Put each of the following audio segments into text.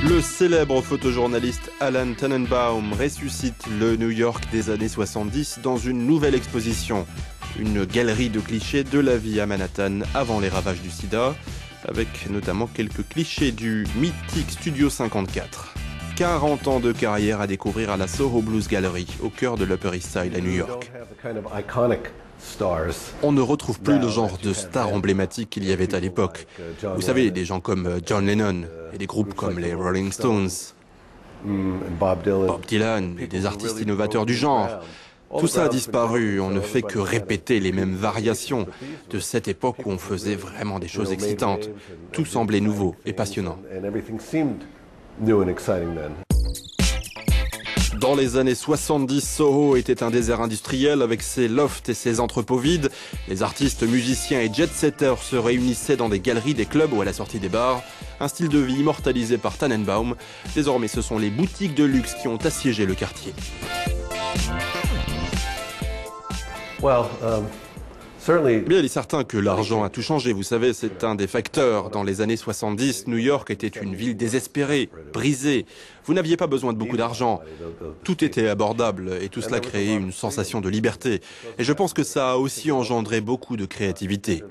Le célèbre photojournaliste Alan Tannenbaum ressuscite le New York des années 70 dans une nouvelle exposition. Une galerie de clichés de la vie à Manhattan avant les ravages du sida, avec notamment quelques clichés du mythique Studio 54. 40 ans de carrière à découvrir à la Soho Blues Gallery, au cœur de l'Upper East Side à New York. On ne retrouve plus le genre de stars emblématiques qu'il y avait à l'époque. Vous savez, des gens comme John Lennon et des groupes comme les Rolling Stones, Bob Dylan et des artistes innovateurs du genre. Tout ça a disparu, on ne fait que répéter les mêmes variations de cette époque où on faisait vraiment des choses excitantes. Tout semblait nouveau et passionnant. Dans les années 70, Soho était un désert industriel avec ses lofts et ses entrepôts vides. Les artistes, musiciens et jet-setters se réunissaient dans des galeries, des clubs ou à la sortie des bars. Un style de vie immortalisé par Tannenbaum. Désormais, ce sont les boutiques de luxe qui ont assiégé le quartier. Bien, il est certain que l'argent a tout changé. Vous savez, c'est un des facteurs. Dans les années 70, New York était une ville désespérée, brisée. Vous n'aviez pas besoin de beaucoup d'argent. Tout était abordable et tout cela créait une sensation de liberté. Et je pense que ça a aussi engendré beaucoup de créativité.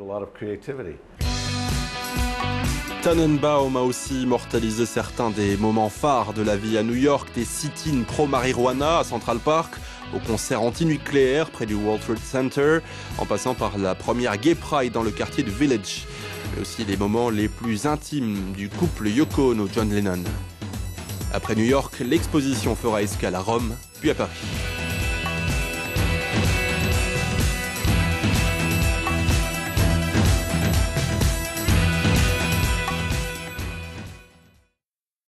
Tannenbaum a aussi immortalisé certains des moments phares de la vie à New York, des sit-ins pro-marijuana à Central Park, au concert anti-nucléaire près du World Trade Center, en passant par la première Gay Pride dans le quartier de Village, mais aussi les moments les plus intimes du couple Yoko Ono-John Lennon. Après New York, l'exposition fera escale à Rome, puis à Paris.